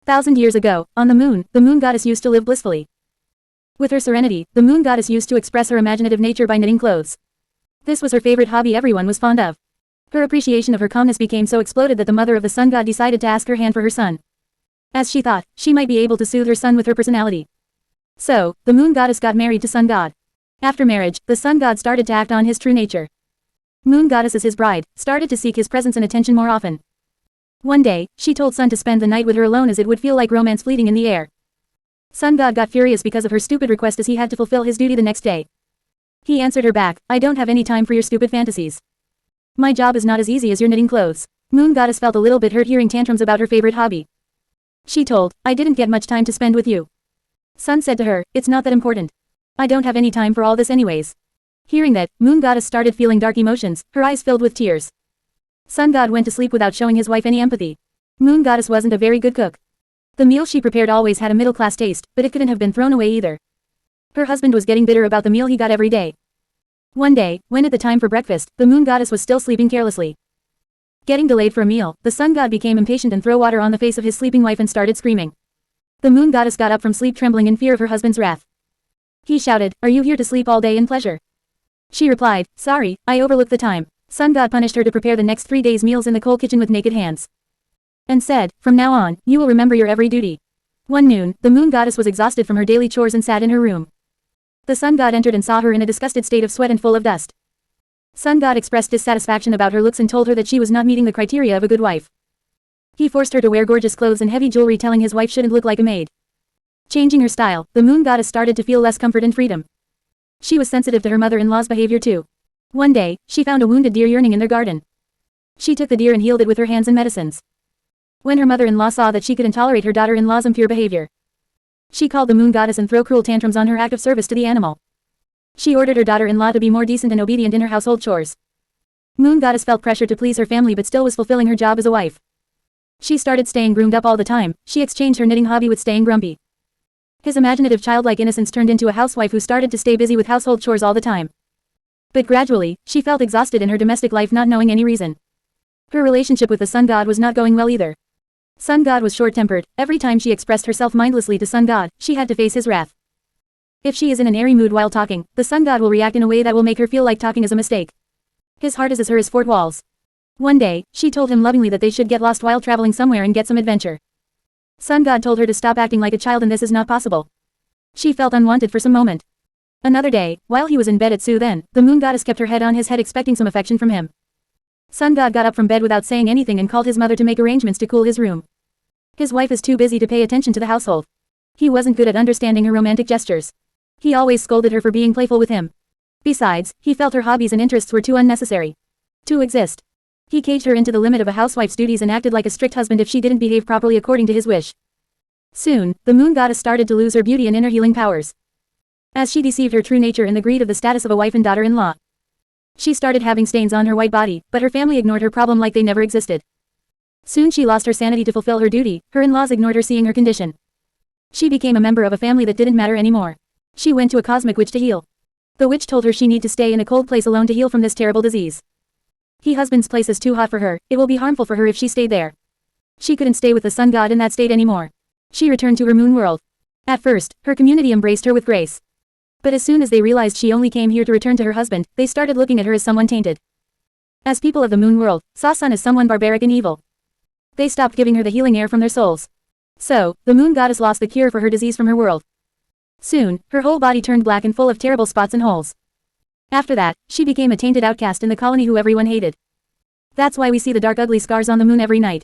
1,000 years ago, on the moon goddess used to live blissfully. With her serenity, the moon goddess used to express her imaginative nature by knitting clothes. This was her favorite hobby everyone was fond of. Her appreciation of her calmness became so exploded that the mother of the sun god decided to ask her hand for her son. As she thought, she might be able to soothe her son with her personality. So, the moon goddess got married to sun god. After marriage, the sun god started to act on his true nature. Moon goddess as his bride, started to seek his presence and attention more often. One day, she told Sun to spend the night with her alone as it would feel like romance fleeting in the air. Sun god got furious because of her stupid request as he had to fulfill his duty the next day. He answered her back, I don't have any time for your stupid fantasies. My job is not as easy as your knitting clothes. Moon goddess felt a little bit hurt hearing tantrums about her favorite hobby. She told, I didn't get much time to spend with you. Sun said to her, it's not that important. I don't have any time for all this anyways. Hearing that, Moon goddess started feeling dark emotions, her eyes filled with tears. Sun god went to sleep without showing his wife any empathy. Moon goddess wasn't a very good cook. The meal she prepared always had a middle-class taste, but it couldn't have been thrown away either. Her husband was getting bitter about the meal he got every day. One day, when at the time for breakfast, the moon goddess was still sleeping carelessly. Getting delayed for a meal, the sun god became impatient and threw water on the face of his sleeping wife and started screaming. The moon goddess got up from sleep trembling in fear of her husband's wrath. He shouted, are you here to sleep all day in pleasure? She replied, sorry, I overlooked the time. Sun god punished her to prepare the next 3 days' meals in the coal kitchen with naked hands. And said, from now on, you will remember your every duty. One noon, the moon goddess was exhausted from her daily chores and sat in her room. The sun god entered and saw her in a disgusted state of sweat and full of dust. Sun god expressed dissatisfaction about her looks and told her that she was not meeting the criteria of a good wife. He forced her to wear gorgeous clothes and heavy jewelry, telling his wife shouldn't look like a maid. Changing her style, the moon goddess started to feel less comfort and freedom. She was sensitive to her mother-in-law's behavior too. One day, she found a wounded deer yearning in their garden. She took the deer and healed it with her hands and medicines. When her mother-in-law saw that she couldn't tolerate her daughter-in-law's impure behavior, she called the moon goddess and threw cruel tantrums on her act of service to the animal. She ordered her daughter-in-law to be more decent and obedient in her household chores. Moon goddess felt pressure to please her family but still was fulfilling her job as a wife. She started staying groomed up all the time. She exchanged her knitting hobby with staying grumpy. His imaginative childlike innocence turned into a housewife who started to stay busy with household chores all the time. But gradually, she felt exhausted in her domestic life, not knowing any reason. Her relationship with the sun god was not going well either. Sun god was short-tempered. Every time she expressed herself mindlessly to sun god, she had to face his wrath. If she is in an airy mood while talking, the sun god will react in a way that will make her feel like talking is a mistake. His heart is as her as fort walls. One day, she told him lovingly that they should get lost while traveling somewhere and get some adventure. Sun god told her to stop acting like a child and this is not possible. She felt unwanted for some moment. Another day, while he was in bed at Su then, the moon goddess kept her head on his head expecting some affection from him. Sun god got up from bed without saying anything and called his mother to make arrangements to cool his room. His wife is too busy to pay attention to the household. He wasn't good at understanding her romantic gestures. He always scolded her for being playful with him. Besides, he felt her hobbies and interests were too unnecessary to exist. He caged her into the limit of a housewife's duties and acted like a strict husband if she didn't behave properly according to his wish. Soon, the moon goddess started to lose her beauty and inner healing powers, as she deceived her true nature in the greed of the status of a wife and daughter-in-law. She started having stains on her white body, but her family ignored her problem like they never existed. Soon she lost her sanity to fulfill her duty. Her in-laws ignored her seeing her condition. She became a member of a family that didn't matter anymore. She went to a cosmic witch to heal. The witch told her she need to stay in a cold place alone to heal from this terrible disease. Her husband's place is too hot for her. It will be harmful for her if she stayed there. She couldn't stay with the sun god in that state anymore. She returned to her moon world. At first, her community embraced her with grace. But as soon as they realized she only came here to return to her husband, they started looking at her as someone tainted. As people of the moon world, saw Sun as someone barbaric and evil. They stopped giving her the healing air from their souls. So, the moon goddess lost the cure for her disease from her world. Soon, her whole body turned black and full of terrible spots and holes. After that, she became a tainted outcast in the colony who everyone hated. That's why we see the dark ugly scars on the moon every night.